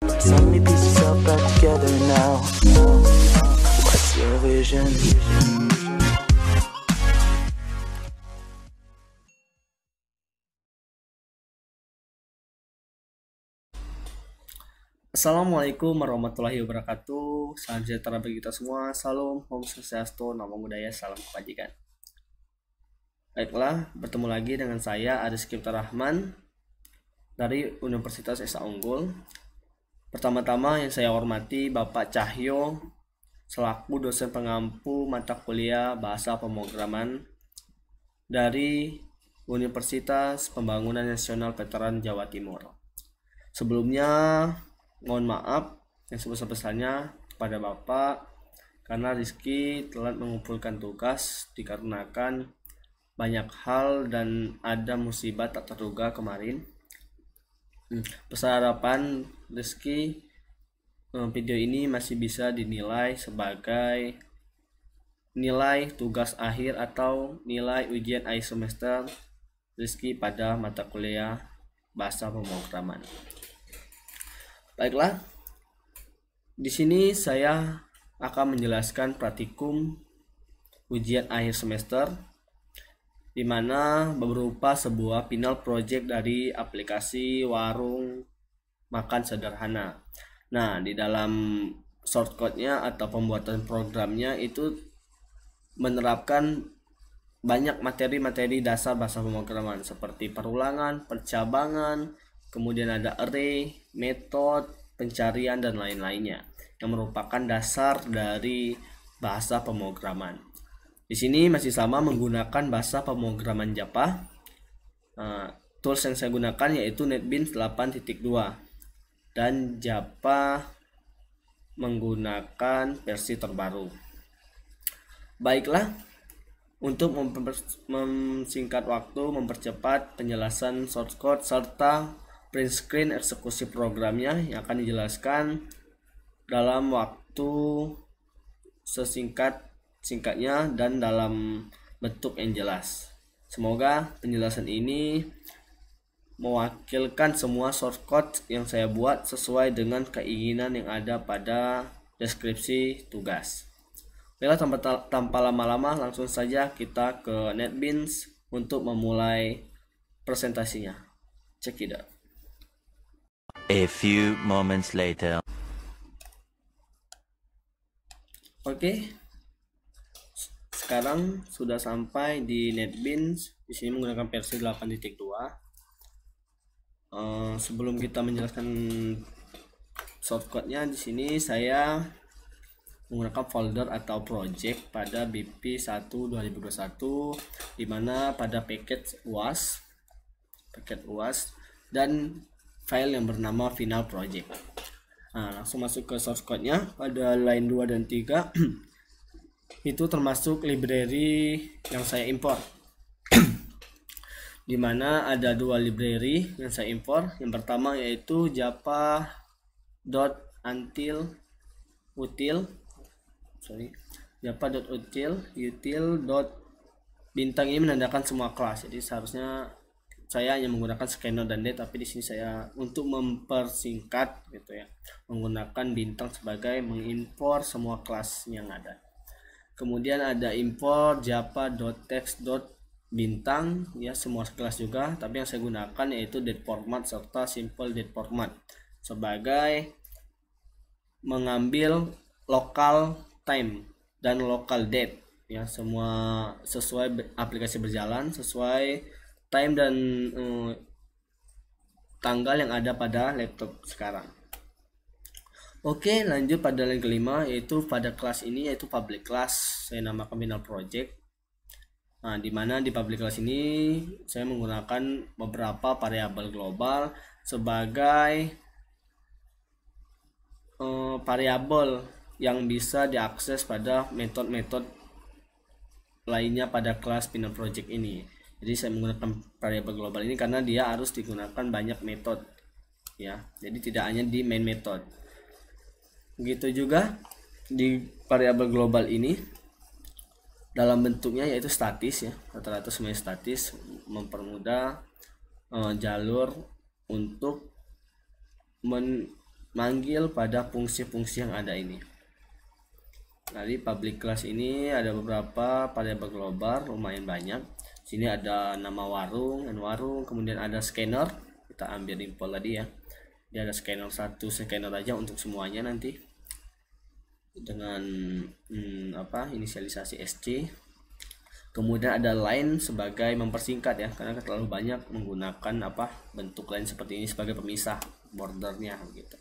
So many pieces all back together now. What's your vision? Assalamualaikum warahmatullahi wabarakatuh. Salam sejahtera bagi kita semua. Salam, Om Swastiastu, Namo Buddhaya, salam kebajikan. Baiklah, bertemu lagi dengan saya Aris Kipta Rahman dari Universitas Esa Unggul. Pertama-tama yang saya hormati Bapak Cahyo selaku dosen pengampu mata kuliah Bahasa Pemrograman dari Universitas Pembangunan Nasional Veteran Jawa Timur. Sebelumnya mohon maaf yang sebesar-besarnya kepada Bapak karena Rizky telah mengumpulkan tugas dikarenakan banyak hal dan ada musibah tak terduga kemarin. Besar harapan Rizky video ini masih bisa dinilai sebagai nilai tugas akhir atau nilai ujian akhir semester Rizky pada mata kuliah Bahasa Pemrograman. Baiklah, di sini saya akan menjelaskan praktikum ujian akhir semester, di mana berupa sebuah final project dari aplikasi warung makan sederhana. Nah, di dalam shortcode-nya atau pembuatan programnya itu menerapkan banyak materi-materi dasar bahasa pemrograman seperti perulangan, percabangan, kemudian ada array, metode, pencarian, dan lain-lainnya yang merupakan dasar dari bahasa pemrograman. Di sini masih sama menggunakan bahasa pemrograman Java. Tools yang saya gunakan yaitu NetBeans 8.2 dan Java menggunakan versi terbaru. Baiklah, untuk memsingkat waktu, mempercepat penjelasan shortcode serta print screen eksekusi programnya yang akan dijelaskan dalam waktu sesingkat-singkatnya dan dalam bentuk yang jelas. Semoga penjelasan ini mewakilkan semua shortcode yang saya buat sesuai dengan keinginan yang ada pada deskripsi tugas. Baiklah, tanpa lama-lama langsung saja kita ke NetBeans untuk memulai presentasinya. Check it out. A few moments later. Oke. Sekarang sudah sampai di NetBeans. Di sini menggunakan versi 8.2. Sebelum kita menjelaskan shortcode-nya, di sini saya menggunakan folder atau project pada BP 1 2021 di mana pada paket UAS dan file yang bernama final project. Nah, langsung masuk ke source code-nya pada line 2 dan 3. Itu termasuk library yang saya import. Di mana ada dua library yang saya import. Yang pertama yaitu java.util.bintang ini menandakan semua kelas. Jadi seharusnya saya hanya menggunakan scanner dan date, tapi di sini saya untuk mempersingkat gitu ya, menggunakan bintang sebagai mengimpor semua kelas yang ada. Kemudian ada import java.text.bintang ya, semua kelas juga, tapi yang saya gunakan yaitu date format serta simple date format sebagai mengambil local time dan local date ya, semua sesuai aplikasi berjalan sesuai time dan tanggal yang ada pada laptop sekarang. Oke, lanjut pada line kelima yaitu pada kelas ini yaitu public class, saya namakan final project. Nah, dimana di public class ini saya menggunakan beberapa variabel global sebagai variabel yang bisa diakses pada metode-metode lainnya pada kelas final project ini. Jadi saya menggunakan variabel global ini karena dia harus digunakan banyak metode ya. Jadi tidak hanya di main method. Begitu juga di variabel global ini dalam bentuknya yaitu statis ya. Rata-rata semuanya statis, mempermudah jalur untuk manggil pada fungsi-fungsi yang ada ini. Nah, di public class ini ada beberapa variabel global lumayan banyak. Sini ada nama warung dan warung, kemudian ada scanner. Kita ambil import tadi ya. Dia ada scanner satu scanner aja untuk semuanya nanti dengan inisialisasi SC. Kemudian ada line sebagai mempersingkat ya, karena terlalu banyak menggunakan bentuk line seperti ini sebagai pemisah bordernya gitu.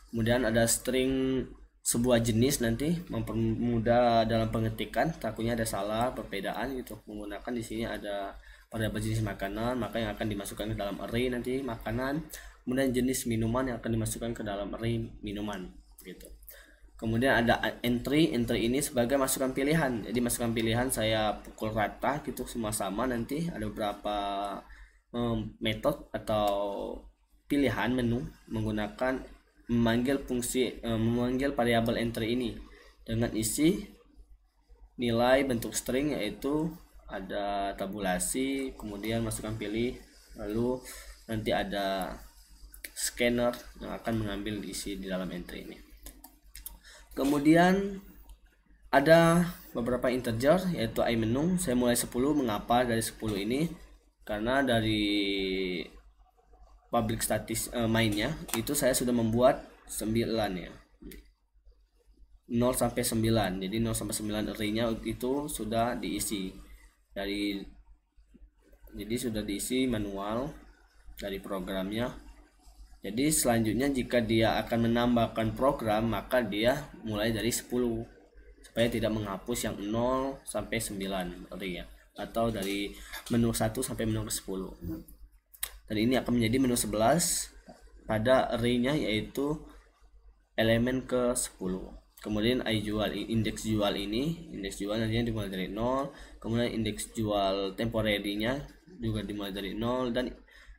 Kemudian ada string sebuah jenis nanti mempermudah dalam pengetikan, takutnya ada salah perbedaan gitu. Menggunakan di sini ada variabel jenis makanan, maka yang akan dimasukkan ke dalam array nanti makanan. Kemudian jenis minuman yang akan dimasukkan ke dalam array minuman gitu. Kemudian ada entry ini sebagai masukan pilihan. Jadi masukan pilihan saya pukul rata gitu semua sama, nanti ada beberapa metode atau pilihan menu menggunakan memanggil variabel entry ini dengan isi nilai bentuk string, yaitu ada tabulasi, kemudian masukan pilih, lalu nanti ada scanner yang akan mengambil isi di dalam entry ini. Kemudian ada beberapa integer yaitu iMenu. Saya mulai 10. Mengapa dari 10 ini? Karena dari public statis mainnya itu saya sudah membuat 9 ya. 0 sampai 9. Jadi 0 sampai 9 array-nya itu sudah diisi jadi sudah diisi manual dari programnya. Jadi selanjutnya jika dia akan menambahkan program, maka dia mulai dari 10 supaya tidak menghapus yang 0 sampai 9 array ya, atau dari menu 1 sampai menu 10. Dan ini akan menjadi menu 11 pada array-nya, yaitu elemen ke 10. Kemudian indeks jual nantinya dimulai dari 0, kemudian indeks jual temporary-nya juga dimulai dari 0, dan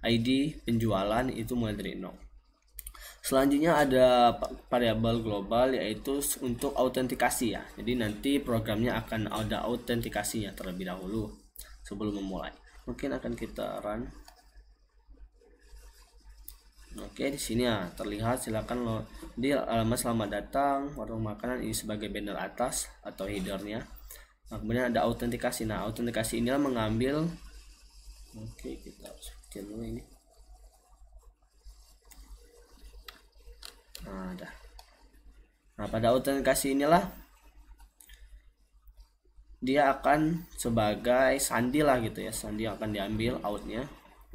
ID penjualan itu mulai dari 0. Selanjutnya ada variabel global, yaitu untuk autentikasi ya. Jadi nanti programnya akan ada autentikasinya terlebih dahulu sebelum memulai. Mungkin akan kita run. Oke, di sini ya terlihat, silakan lo di alamat selamat datang warung makanan ini sebagai banner atas atau headernya. Nah, kemudian ada autentikasi. Nah, autentikasi inilah mengambil, oke, kita harus kecil dulu ini. Nah, pada autentikasi inilah dia akan sebagai sandi lah gitu ya, sandi yang akan diambil outnya.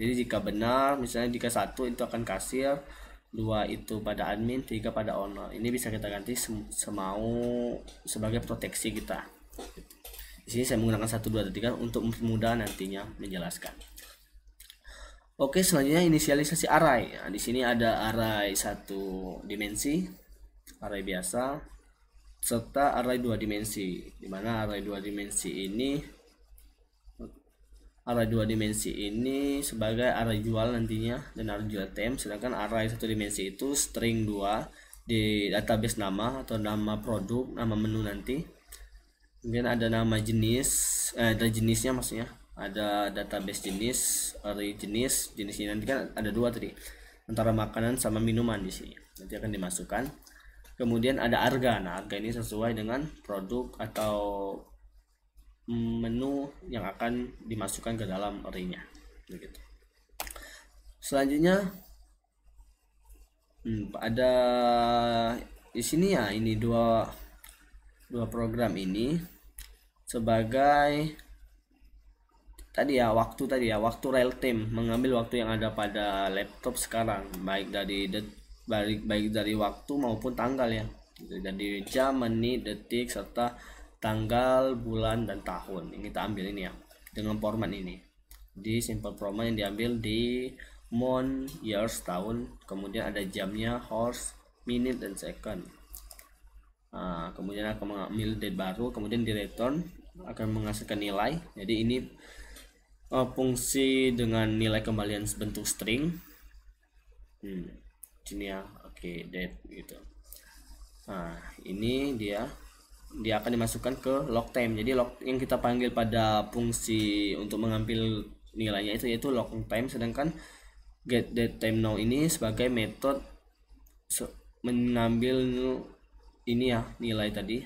Jadi jika benar, misalnya jika 1 itu akan kasir, 2 itu pada admin, 3 pada owner. Ini bisa kita ganti semau sebagai proteksi kita. Di sini saya menggunakan 1, 2, 3 untuk mudah nantinya menjelaskan. Oke, selanjutnya inisialisasi array. Nah, di sini ada array 1 dimensi, array biasa, serta array 2 dimensi. Di mana array 2 dimensi ini sebagai array jual nantinya dan array jual tem, sedangkan array 1 dimensi itu string 2 di database nama atau nama produk, nama menu nanti. Kemudian ada nama jenis, ada jenisnya maksudnya. Ada database jenis, array jenis ini nanti kan ada 2 tadi, antara makanan sama minuman di sini. Nanti akan dimasukkan. Kemudian ada harga. Nah, harga ini sesuai dengan produk atau menu yang akan dimasukkan ke dalam array-nya. Begitu. Selanjutnya ada di sini ya, ini dua program ini sebagai waktu real time, mengambil waktu yang ada pada laptop sekarang, baik dari waktu maupun tanggal ya, dari jam, menit, detik, serta tanggal, bulan, dan tahun. Ini kita ambil ini ya dengan format ini, di simple format yang diambil di month, years, tahun, kemudian ada jamnya, hours, minute, dan second. Nah, kemudian akan mengambil date baru, kemudian di return akan menghasilkan nilai. Jadi ini fungsi dengan nilai kembalian bentuk string. Sini ya, oke, date gitu. Nah, ini dia akan dimasukkan ke log time. Jadi log yang kita panggil pada fungsi untuk mengambil nilainya itu yaitu log time, sedangkan get date time now ini sebagai metode mengambil ini ya, nilai tadi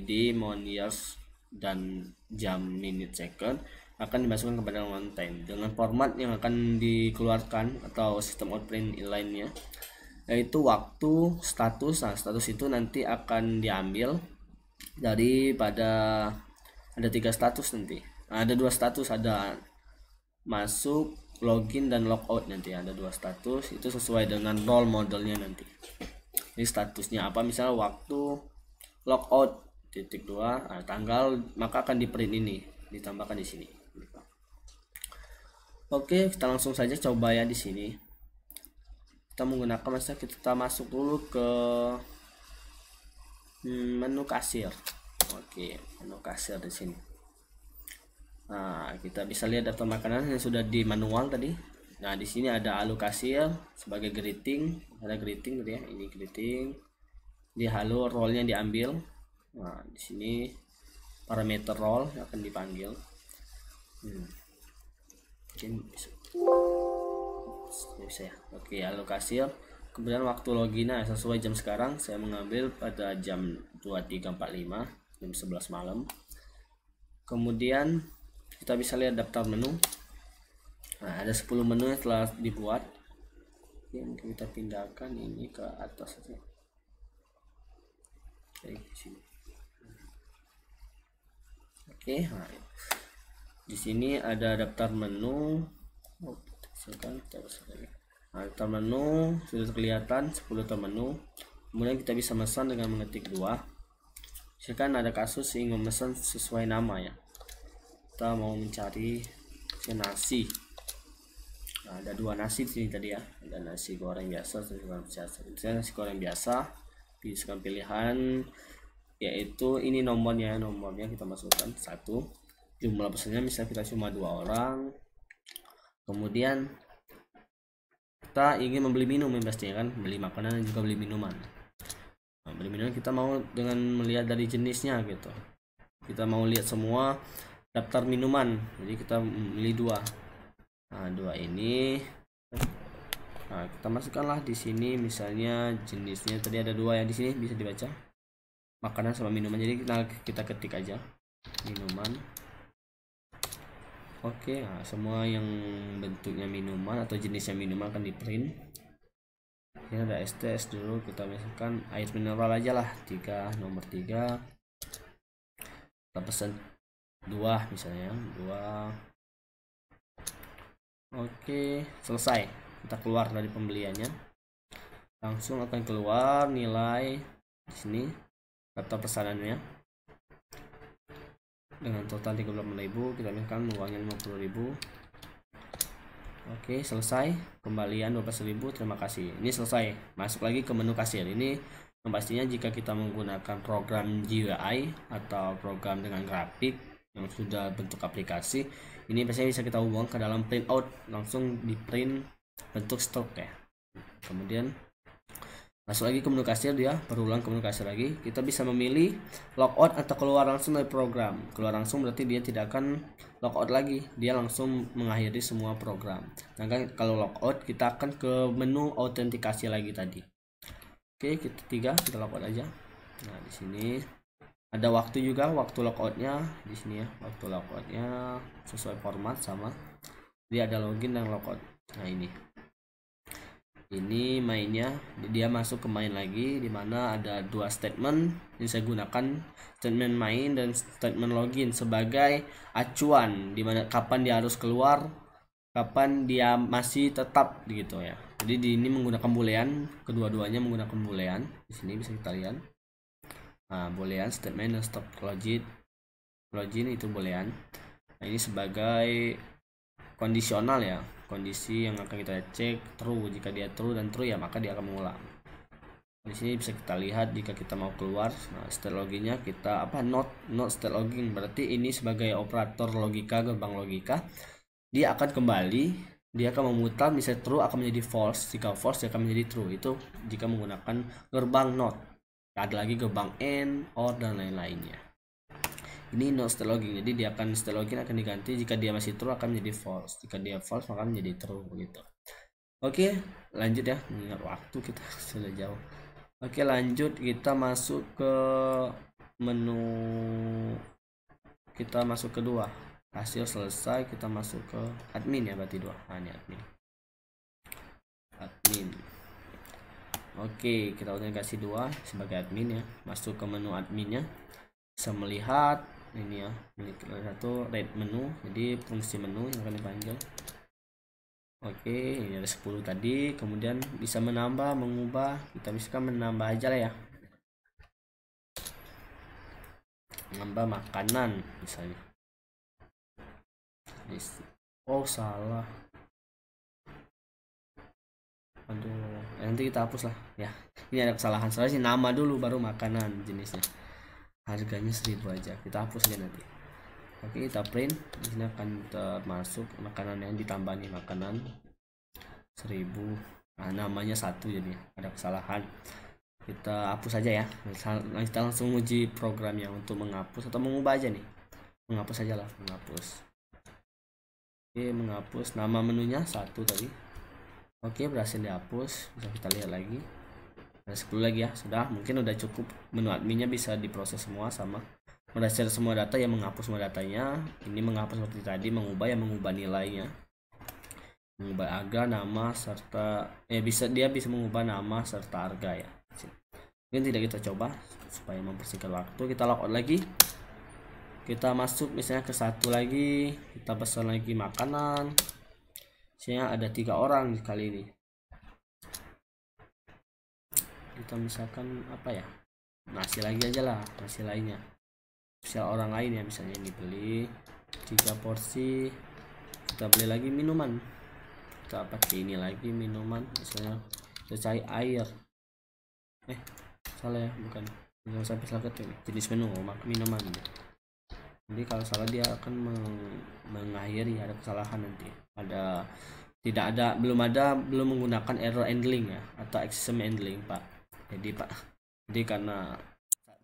day, month, years, dan jam, minute, second akan dimasukkan kepada runtime dengan format yang akan dikeluarkan atau sistem outprint inline-nya, yaitu waktu, status. Nah, status itu nanti akan diambil daripada ada 3 status nanti. Nah, ada 2 status, ada masuk, login, dan logout. Nanti ada 2 status, itu sesuai dengan role modelnya nanti. Ini statusnya apa, misalnya waktu logout .2, tanggal, maka akan di print ini, ditambahkan di sini. Oke, kita langsung saja coba ya. Di sini kita menggunakan, kita masuk dulu ke menu kasir. Oke, menu kasir di sini. Nah, kita bisa lihat daftar makanan yang sudah di manual tadi. Nah, di sini ada halo kasir sebagai greeting, ada greeting tadi ya. Ini greeting. Di halo role-nya diambil. Nah, di sini parameter role akan dipanggil. Mungkin bisa ya. Oke, halo kasir. Kemudian waktu login, sesuai jam sekarang saya mengambil pada jam 23.45, jam 11 malam. Kemudian kita bisa lihat daftar menu. Nah, ada 10 menu yang telah dibuat. Oke, mungkin kita pindahkan ini ke atas saja. Oke, sini. Oke, nah, di sini ada daftar menu. Nah, daftar menu sudah kelihatan 10 daftar menu. Kemudian kita bisa memesan dengan mengetik 2. Misalkan ada kasus ingin memesan sesuai nama ya. Kita mau mencari nasi. Nah, ada 2 nasi di sini tadi ya. Ada nasi goreng biasa, nasi goreng biasa. Bisa pilihan, yaitu ini nomornya kita masukkan 1. Jumlah pesannya misalnya kita cuma 2 orang. Kemudian kita ingin membeli minum yang pastinya kan, beli makanan dan juga beli minuman. Nah, beli minuman kita mau dengan melihat dari jenisnya gitu. Kita mau lihat semua daftar minuman, jadi kita memilih 2. Nah, 2 ini. Nah, kita masukkanlah di sini misalnya jenisnya tadi ada 2 yang di sini bisa dibaca. Makanan sama minuman. Jadi kita ketik aja minuman. Oke, nah, semua yang bentuknya minuman atau jenisnya minuman akan di print. Ini ada STS dulu, kita masukkan air mineral aja lah, 3, nomor 3. Kita pesan 2 misalnya, 2. Oke, selesai. Kita keluar dari pembeliannya. Langsung akan keluar nilai di sini kata pesanannya. Dengan total 38.000, kita ambilkan uangnya 50.000. Oke, selesai. Kembalian 12.000, terima kasih. Ini selesai. Masuk lagi ke menu kasir. Ini yang pastinya jika kita menggunakan program GUI atau program dengan grafik yang sudah bentuk aplikasi, ini biasanya bisa kita hubungkan ke dalam printout, langsung di print bentuk stok ya. Kemudian masuk lagi ke menu kasir, dia berulang ke menu kasir lagi. Kita bisa memilih logout atau keluar langsung dari program. Keluar langsung berarti dia tidak akan logout lagi, dia langsung mengakhiri semua program. Sedangkan kalau logout kita akan ke menu autentikasi lagi tadi. Oke, kita logout aja. Nah, di sini ada waktu juga, waktu logoutnya di sini ya. Waktu logoutnya sesuai format sama. Dia ada login dan logout. Nah, ini mainnya, dia masuk ke main lagi, dimana ada 2 statement yang saya gunakan, statement main dan statement login sebagai acuan dimana kapan dia harus keluar, kapan dia masih tetap gitu ya. Jadi di ini menggunakan boolean, kedua-duanya menggunakan boolean. Di sini bisa kita lihat. Nah, boolean statement dan stop login itu boolean. Nah, ini sebagai kondisional ya, kondisi yang akan kita cek true. Jika dia true dan true ya maka dia akan mengulang. Di sini bisa kita lihat jika kita mau keluar, nah, state loginnya kita not state login, berarti ini sebagai operator logika, gerbang logika. Dia akan kembali, dia akan memutar, misalnya true akan menjadi false, jika false dia akan menjadi true. Itu jika menggunakan gerbang not. Ada lagi gerbang and, or, dan lain-lainnya. Ini not state login, jadi dia akan state login akan diganti jika dia masih true akan menjadi false, jika dia false maka menjadi true begitu. Oke, lanjut ya, mengingat waktu kita sudah jauh. Oke, lanjut, kita masuk ke menu, kita masuk kedua. Hasil selesai, kita masuk ke admin ya, berarti dua. Nah, ini admin. Oke, kita udah kasih dua sebagai admin ya. Masuk ke menu adminnya, bisa melihat ini ya, satu red menu, jadi fungsi menu yang akan dipanggil. Oke, ini ada 10 tadi, kemudian bisa menambah, mengubah, kita bisa menambah aja lah ya. Menambah makanan misalnya. Oh, salah. Aduh, nanti kita hapus lah ya. Ini ada kesalahan, soalnya sih nama dulu baru makanan jenisnya. Harganya 1000 aja, kita hapus dia nanti. Oke, kita print. Di sini akan termasuk makanan yang ditambah nih, makanan 1000. Nah, namanya 1 jadi ada kesalahan. Kita hapus aja ya. Kita langsung uji programnya untuk menghapus atau mengubah aja nih. Menghapus aja lah, menghapus. Oke, menghapus nama menunya 1 tadi. Oke, berhasil dihapus. Bisa kita lihat lagi. Ada 10 lagi ya. Sudah, mungkin udah cukup. Menu adminnya bisa diproses semua sama. Mendasar semua data, yang menghapus semua datanya. Ini menghapus seperti tadi, mengubah yang mengubah nilainya. Mengubah harga, nama serta dia bisa mengubah nama serta harga ya. Mungkin tidak kita coba supaya mempersingkat waktu. Kita logout lagi. Kita masuk misalnya ke satu lagi. Kita pesan lagi makanan. Misalnya ada 3 orang kali ini. Kita misalkan apa ya, nasi lagi aja lah, nasi lainnya. Misal orang lain ya, misalnya ini beli 3 porsi. Kita beli lagi minuman. Kita pakai ini lagi minuman, misalnya selesai air. Salah ya, bukan. Jangan sampai salah ketik. Jenis menu, minuman. Jadi kalau salah dia akan mengakhiri, ada kesalahan nanti. Belum menggunakan error handling ya, atau exception handling Pak. Jadi karena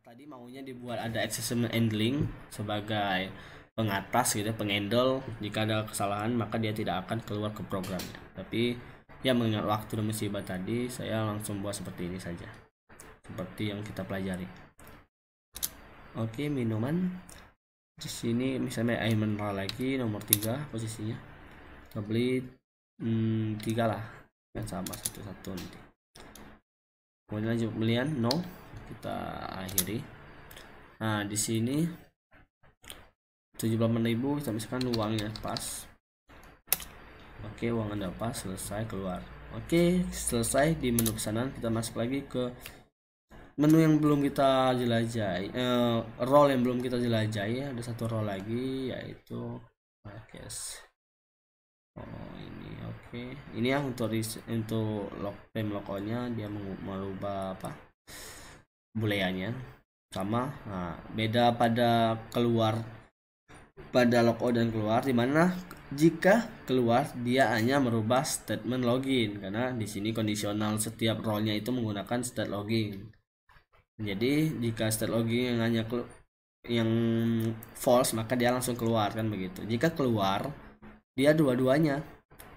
tadi maunya dibuat ada exception handling sebagai pengatas gitu, penghandle. Jika ada kesalahan maka dia tidak akan keluar ke programnya. Tapi ya mengingat waktu dan musibah tadi, saya langsung buat seperti ini saja, seperti yang kita pelajari. Oke, minuman. Di sini misalnya air mineral lagi nomor 3 posisinya. Kita beli 3 lah, kan sama satu-satu nanti. Kemudian lanjut pembelian no, kita akhiri. Nah, di sini 78.000, kita misalkan uangnya pas. Oke, uang Anda pas, selesai, keluar. Oke, selesai di menu pesanan. Kita masuk lagi ke menu yang belum kita jelajahi, role yang belum kita jelajahi. Ada satu role lagi, yaitu cash. Oh, ini oke. Ini ya untuk logoutnya dia merubah apa, booleannya sama. Nah, beda pada logout dan keluar, dimana jika keluar dia hanya merubah statement login, karena di sini kondisional setiap role-nya itu menggunakan state login. Jadi jika state login yang false, maka dia langsung keluar, kan begitu. Jika keluar, dia dua-duanya.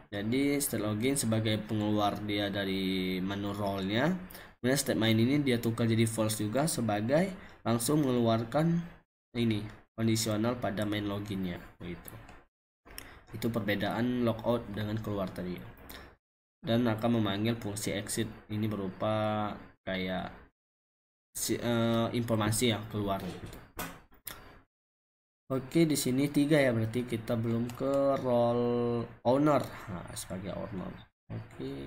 Jadi state login sebagai pengeluar dia dari menu role-nya. Kemudian state main ini dia tukar jadi false juga sebagai langsung mengeluarkan ini kondisional pada main loginnya, begitu. Itu perbedaan logout dengan keluar tadi. Dan akan memanggil fungsi exit, ini berupa kayak informasi yang keluar gitu. Oke, di sini 3 ya, berarti kita belum ke role owner. Nah, sebagai owner. Oke.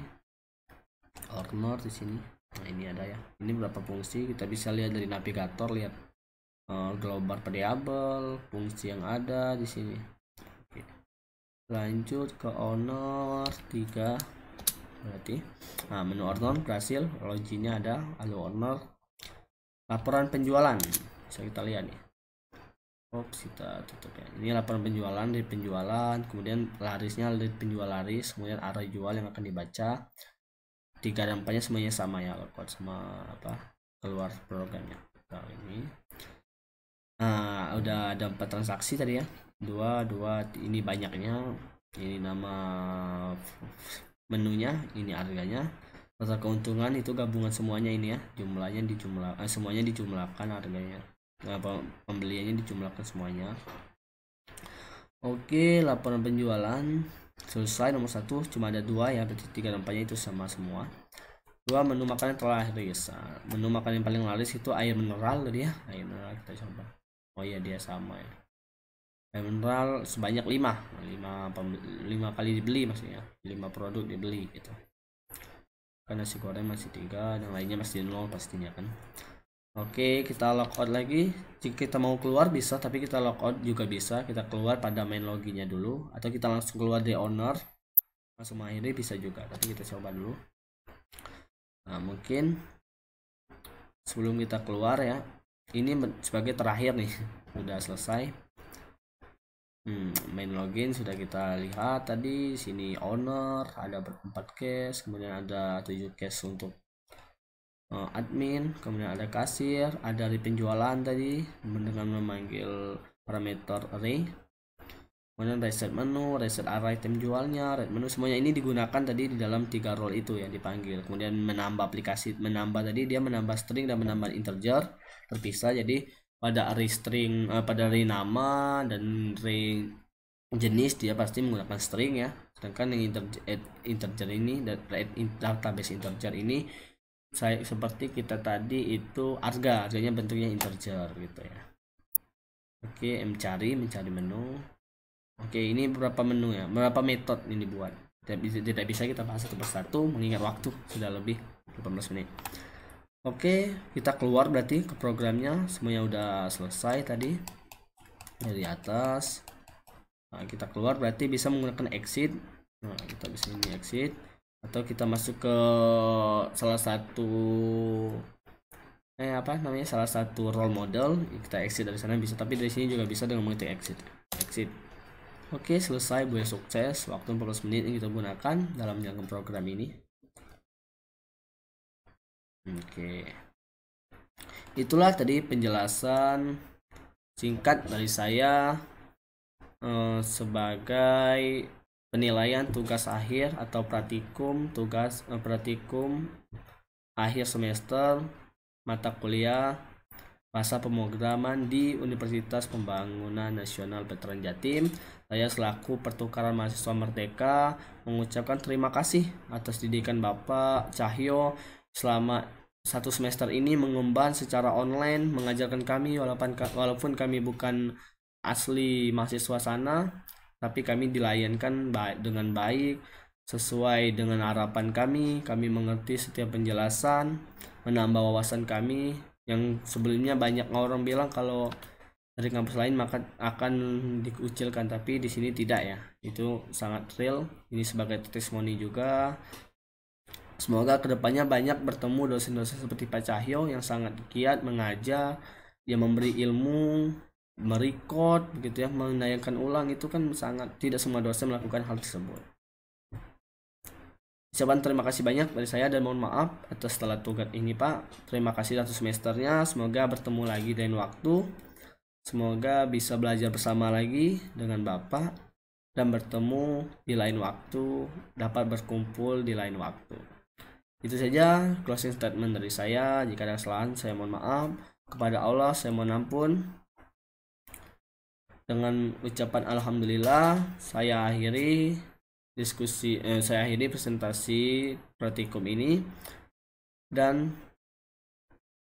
Owner di sini. Nah, ini ada ya. Ini berapa fungsi? Kita bisa lihat dari navigator, lihat global variable, fungsi yang ada di sini. Oke. Lanjut ke owner 3. Berarti nah, menu owner berhasil, loginnya ada, lalu owner. Laporan penjualan. Bisa kita lihat nih. Kita tutup ya. Ini laporan penjualan dari penjualan, kemudian larisnya dari penjual laris, kemudian arah jual yang akan dibaca. 3 dan 4-nya semuanya sama ya, logout sama apa keluar programnya. Nah, ini. Nah, udah ada 4 transaksi tadi ya. 2 ini banyaknya. Ini nama menunya, ini harganya. Total keuntungan itu gabungan semuanya ini ya, jumlahnya semuanya dijumlahkan harganya. Pembeliannya dijumlahkan semuanya. Oke, laporan penjualan selesai. Nomor 1 cuma ada 2 ya, berarti 3 dan 4-nya itu sama semua. 2, menu makanan telah laris. Menu makanan yang paling laris itu air mineral tadi ya. Air mineral kita coba. Oh iya, dia sama ya. Air mineral sebanyak 5 kali dibeli, maksudnya 5 produk dibeli gitu. Karena nasi goreng masih 3, yang lainnya masih 0 pastinya kan. Oke, kita logout lagi. Jika kita mau keluar bisa, tapi kita logout juga bisa. Kita keluar pada main loginnya dulu, atau kita langsung keluar dari owner langsung mengakhiri bisa juga, tapi kita coba dulu. Nah, mungkin sebelum kita keluar ya, ini sebagai terakhir nih, udah selesai. Main login sudah kita lihat tadi. Sini owner ada 4 case, kemudian ada 7 case untuk admin, kemudian ada kasir, ada di penjualan tadi dengan memanggil parameter array, kemudian reset menu, reset array item jualnya, reset menu, semuanya ini digunakan tadi di dalam 3 role itu yang dipanggil. Kemudian menambah aplikasi, menambah tadi dia menambah string dan menambah integer terpisah. Jadi pada array string, pada array nama dan array jenis dia pasti menggunakan string ya. Sedangkan yang integer ini dan database integer ini saya seperti kita tadi itu harganya bentuknya integer gitu ya. Oke, mencari menu. Oke, ini berapa menu ya, berapa metode ini buat. Tidak bisa kita bahas satu persatu mengingat waktu sudah lebih 18 menit. Oke, kita keluar berarti ke programnya, semuanya udah selesai tadi dari atas. Nah, kita keluar berarti bisa menggunakan exit. Nah, kita bisa ini exit, atau kita masuk ke salah satu salah satu role model, kita exit dari sana bisa, tapi dari sini juga bisa dengan mengetik exit. Oke, selesai, buat sukses. Waktu 14 menit yang kita gunakan dalam menjalankan program ini. Oke, itulah tadi penjelasan singkat dari saya sebagai penilaian tugas akhir atau praktikum akhir semester mata kuliah bahasa pemrograman di Universitas Pembangunan Nasional Veteran Jatim. Saya selaku pertukaran mahasiswa Merdeka mengucapkan terima kasih atas didikan Bapak Cahyo selama 1 semester ini mengemban secara online mengajarkan kami, walaupun kami bukan asli mahasiswa sana, tapi kami dilayankan dengan baik sesuai dengan harapan kami. Kami mengerti setiap penjelasan, menambah wawasan kami yang sebelumnya banyak orang bilang kalau dari kampus lain maka akan dikucilkan, tapi di sini tidak ya. Itu sangat real. Ini sebagai testimoni juga. Semoga kedepannya banyak bertemu dosen-dosen seperti Pak Cahyo yang sangat giat mengajar, dia memberi ilmu, merecord begitu ya, menayangkan ulang. Itu kan sangat, tidak semua dosen melakukan hal tersebut. Ucapan terima kasih banyak dari saya dan mohon maaf atas telat tugas ini Pak. Terima kasih atas semesternya. Semoga bertemu lagi lain waktu. Semoga bisa belajar bersama lagi dengan Bapak dan bertemu di lain waktu, dapat berkumpul di lain waktu. Itu saja closing statement dari saya. Jika ada kesalahan saya mohon maaf. Kepada Allah saya mohon ampun. Dengan ucapan alhamdulillah saya akhiri presentasi praktikum ini, dan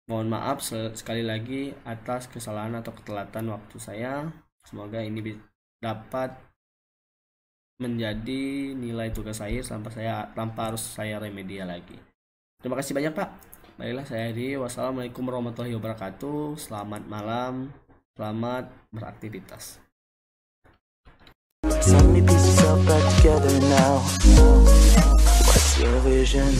mohon maaf sekali lagi atas kesalahan atau ketelatan waktu saya. Semoga ini dapat menjadi nilai tugas akhir tanpa harus saya remedial lagi. Terima kasih banyak Pak. Baiklah, saya akhiri. Wassalamualaikum warahmatullahi wabarakatuh. Selamat malam, selamat beraktivitas. So many pieces all back together now. What's your vision?